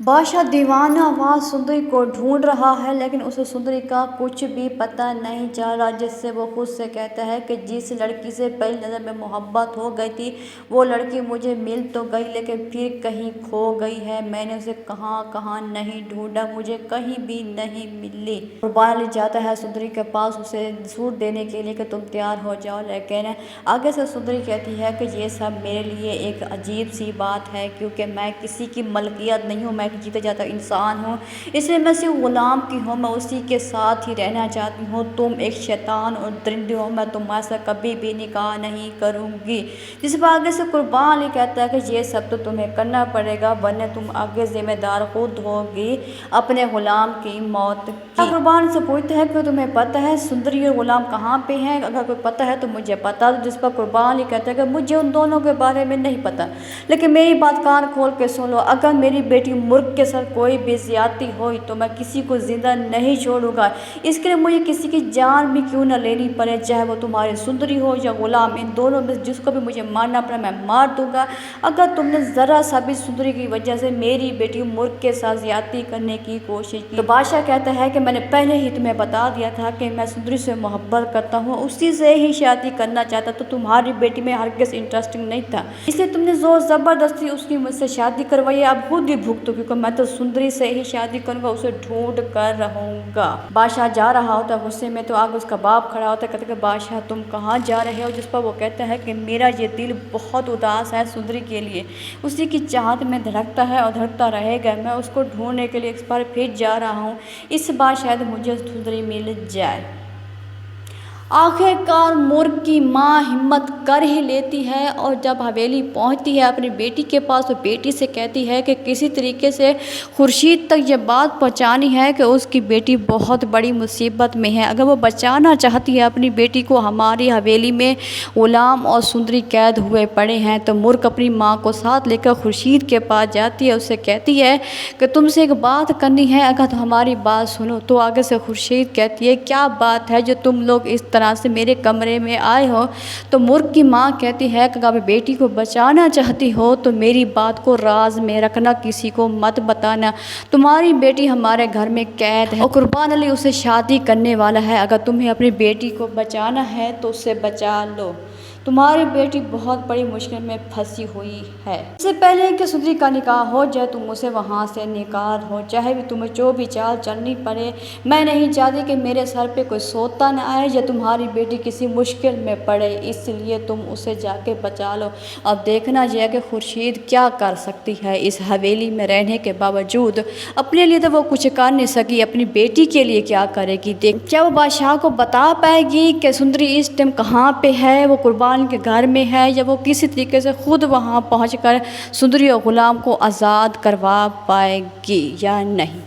बादशाह दीवाना वहाँ सुंदरी को ढूंढ रहा है, लेकिन उसे सुंदरी का कुछ भी पता नहीं चल रहा, जिससे वो खुद से कहता है कि जिस लड़की से पहली नज़र में मोहब्बत हो गई थी वो लड़की मुझे मिल तो गई, लेकिन फिर कहीं खो गई है। मैंने उसे कहाँ कहाँ नहीं ढूंढा, मुझे कहीं भी नहीं मिली। कुर्बान ले जाता है सुंदरी के पास उसे सूट देने के लिए कि तुम तैयार हो जाओ, लेकिन आगे से सुंदरी कहती है कि ये सब मेरे लिए एक अजीब सी बात है, क्योंकि मैं किसी की मलकियत नहीं हूँ, मैं जीते जाता इंसान हूँ, इसलिए मैं सिर्फ गुलाम की हूँ, मैं उसी के साथ ही रहना चाहती हूँ। तुम एक शैतान और दरिंदे हो, मैं तुम्हारे साथ कभी भी निकाह नहीं करूँगी। जिस पर आगे से कुर्बान अली कहता है कि ये सब तो तुम्हें करना पड़ेगा, वरना तुम आगे जिम्मेदार खुद होगी अपने गुलाम की मौत की। कुर्बान से पूछता है कि तुम्हें पता है सुंदरी और गुलाम कहाँ पे हैं, अगर कोई पता है तो मुझे बता दो। जिस पर कुर्बान अली कहता है कि मुझे उन दोनों के बारे में नहीं पता, लेकिन मेरी बात कान खोल के सुन लो, अगर मेरी बेटी मुर्ग के साथ कोई भी ज्यादती हुई तो मैं किसी को जिंदा नहीं छोड़ूंगा, इसके लिए मुझे किसी की जान भी क्यों न लेनी पड़े, चाहे वो तुम्हारी सुंदरी हो या गुलाम, इन दोनों में जिसको भी मुझे मारना पड़े मैं मार दूंगा। अगर तुमने ज़रा सा भी सुंदरी की वजह से मेरी बेटी मुर्ग के साथ ज्यादती करने की कोशिश की। तो बादशाह कहता है कि मैंने पहले ही तुम्हें बता दिया था कि मैं सुंदरी से मोहब्बत करता हूँ, उसी से ही शादी करना चाहता, तो तुम्हारी बेटी में हरगिज़ इंटरेस्टिंग नहीं था, इसलिए तुमने जोर ज़बरदस्ती उसकी मुझसे शादी करवाई। अब खुद ही भुगतो, क्योंकि मैं तो सुंदरी से ही शादी करूंगा, उसे ढूंढ कर रहूंगा। बादशाह जा रहा होता है गुस्से में, तो आगे उसका बाप खड़ा होता है, कहता है कि बादशाह तुम कहाँ जा रहे हो। जिस पर वो कहता है कि मेरा ये दिल बहुत उदास है सुंदरी के लिए, उसी की चाहत में धड़कता है और धड़कता रहेगा, मैं उसको ढूंढने के लिए इस बार फिर जा रहा हूँ, इस बार शायद मुझे सुंदरी मिल जाए। आखिरकार मुर्ग की माँ हिम्मत कर ही लेती है और जब हवेली पहुंचती है अपनी बेटी के पास, तो बेटी से कहती है कि किसी तरीके से खुर्शीद तक ये बात पहुंचानी है कि उसकी बेटी बहुत बड़ी मुसीबत में है। अगर वो बचाना चाहती है अपनी बेटी को, हमारी हवेली में गुलाम और सुंदरी कैद हुए पड़े हैं। तो मुर्ग अपनी माँ को साथ लेकर खुर्शीद के पास जाती है, उससे कहती है कि तुमसे एक बात करनी है, अगर तो हमारी बात सुनो। तो आगे से खुर्शीद कहती है क्या बात है जो तुम लोग इस तरह से मेरे कमरे में आए हो। तो मुर्ग की माँ कहती है कि अगर बेटी को बचाना चाहती हो तो मेरी बात को राज में रखना, किसी को मत बताना, तुम्हारी बेटी हमारे घर में कैद है और कुर्बान अली उसे शादी करने वाला है, अगर तुम्हें अपनी बेटी को बचाना है तो उसे बचा लो, तुम्हारी बेटी बहुत बड़ी मुश्किल में फंसी हुई है। इससे पहले कि सुंदरी का निकाह हो जाए तुम उसे वहाँ से निकाल हो, चाहे भी तुम्हें जो भी चाल चलनी पड़े। मैं नहीं चाहती कि मेरे सर पे कोई सोता न आए या तुम्हारी बेटी किसी मुश्किल में पड़े, इसलिए तुम उसे जाके बचा लो। अब देखना यह कि खुर्शीद क्या कर सकती है इस हवेली में रहने के बावजूद। अपने लिए तो वो कुछ कर नहीं सकी, अपनी बेटी के लिए क्या करेगी। देख क्या वो बादशाह को बता पाएगी कि सुंदरी इस टाइम कहाँ पे है, वो कुर्बान के घर में है, या वो किसी तरीके से खुद वहाँ पहुँचकर सुंदरी और गुलाम को आज़ाद करवा पाएगी या नहीं।